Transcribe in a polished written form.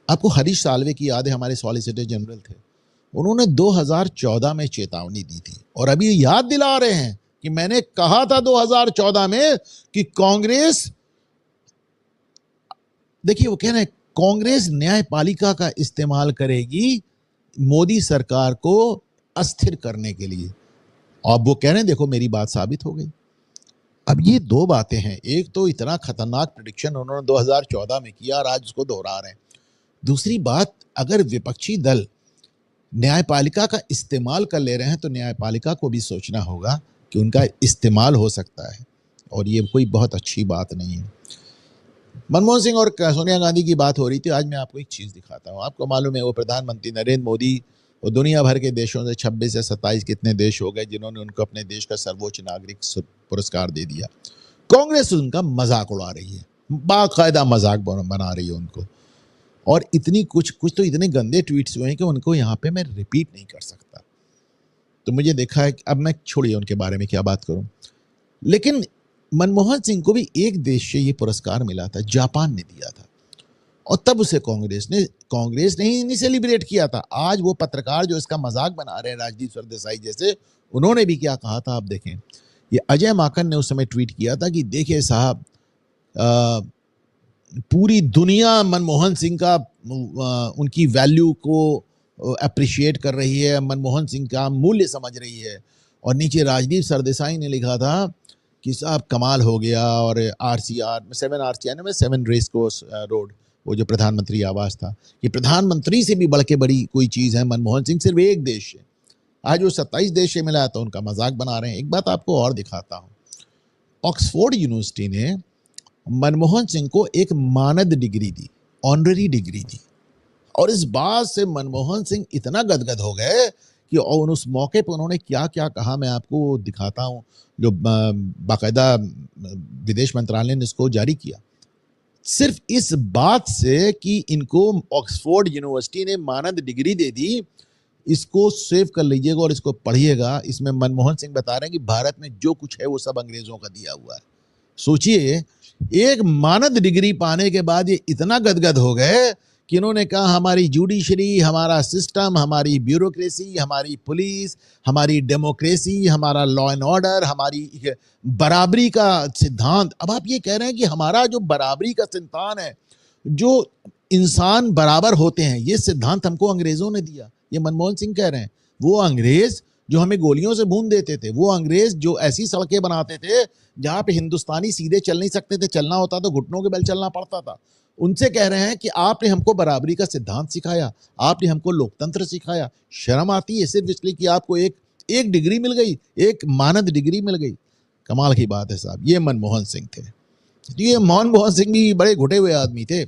आपको हरीश साल्वे की याद है, हमारे सॉलिसिटर जनरल थे, उन्होंने 2014 में चेतावनी दी थी और अभी याद दिला रहे हैं कि मैंने कहा था 2014 में कि कांग्रेस, देखिए वो कह रहे हैं कांग्रेस न्यायपालिका का इस्तेमाल करेगी मोदी सरकार को अस्थिर करने के लिए। अब वो कह रहे हैं देखो मेरी बात साबित हो गई। अब ये दो बातें हैं, एक तो इतना खतरनाक प्रेडिक्शन उन्होंने 2014 में किया और आज उसको दोहरा रहे हैं। दूसरी बात, अगर विपक्षी दल न्यायपालिका का इस्तेमाल कर ले रहे हैं तो न्यायपालिका को भी सोचना होगा कि उनका इस्तेमाल हो सकता है और ये कोई बहुत अच्छी बात नहीं है। मनमोहन सिंह और सोनिया गांधी की बात हो रही थी, आज मैं आपको एक चीज़ दिखाता हूँ। आपको मालूम है वो प्रधानमंत्री नरेंद्र मोदी और दुनिया भर के देशों से 26 या 27 कितने देश हो गए जिन्होंने उनको अपने देश का सर्वोच्च नागरिक पुरस्कार दे दिया। कांग्रेस उनका मजाक उड़ा रही है, बाकायदा मजाक बना रही है उनको, और इतनी कुछ तो इतने गंदे ट्वीट्स हुए हैं कि उनको यहाँ पे मैं रिपीट नहीं कर सकता। तो मुझे देखा है, अब मैं छोड़िए उनके बारे में क्या बात करूं। लेकिन मनमोहन सिंह को भी एक देश से ये पुरस्कार मिला था, जापान ने दिया था, और तब उसे कांग्रेस ने ही नहीं सेलिब्रेट किया था। आज वो पत्रकार जो इसका मजाक बना रहे हैं, राजदीप सरदेसाई जैसे, उन्होंने भी क्या कहा था आप देखें। ये अजय माकन ने उस समय ट्वीट किया था कि देखिए साहब, पूरी दुनिया मनमोहन सिंह का उनकी वैल्यू को अप्रिशिएट कर रही है, मनमोहन सिंह का मूल्य समझ रही है। और नीचे राजदीप सरदेसाई ने लिखा था कि साहब कमाल हो गया, और सेवन रेस कोर्स रोड, वो जो प्रधानमंत्री आवास था, कि प्रधानमंत्री से भी बढ़ के बड़ी कोई चीज़ है मनमोहन सिंह, सिर्फ एक देश है। आज वो 27 देश से मिला तो उनका मजाक बना रहे हैं। एक बात आपको और दिखाता हूँ, ऑक्सफोर्ड यूनिवर्सिटी ने मनमोहन सिंह को एक मानद डिग्री दी, ऑनररी डिग्री दी, और इस बात से मनमोहन सिंह इतना गदगद हो गए कि और उस मौके पर उन्होंने क्या क्या कहा मैं आपको दिखाता हूं, जो बाकायदा विदेश मंत्रालय ने इसको जारी किया। सिर्फ इस बात से कि इनको ऑक्सफोर्ड यूनिवर्सिटी ने मानद डिग्री दे दी, इसको सेव कर लीजिएगा और इसको पढ़िएगा। इसमें मनमोहन सिंह बता रहे हैं कि भारत में जो कुछ है वो सब अंग्रेजों का दिया हुआ है। सोचिए, एक मानद डिग्री पाने के बाद ये इतना गदगद हो गए कि इन्होंने कहा हमारी जुडिशरी, हमारा सिस्टम, हमारी ब्यूरोक्रेसी, हमारी पुलिस, हमारी डेमोक्रेसी, हमारा लॉ एंड ऑर्डर, हमारी बराबरी का सिद्धांत। अब आप ये कह रहे हैं कि हमारा जो बराबरी का सिद्धांत है, जो इंसान बराबर होते हैं, ये सिद्धांत हमको अंग्रेजों ने दिया। ये मनमोहन सिंह कह रहे हैं। वो अंग्रेज जो हमें गोलियों से भून देते थे, वो अंग्रेज जो ऐसी सड़कें बनाते थे जहां पे हिंदुस्तानी सीधे चल नहीं सकते थे, चलना होता तो घुटनों के बल चलना पड़ता था, उनसे कह रहे हैं कि आपने हमको बराबरी का सिद्धांत सिखाया, आपने हमको लोकतंत्र सिखाया। शर्म आती है सिर्फ इसलिए कि आपको एक डिग्री मिल गई, एक मानद डिग्री मिल गई। कमाल की बात है साहब। ये मनमोहन सिंह थे। ये मनमोहन सिंह भी बड़े घुटे हुए आदमी थे।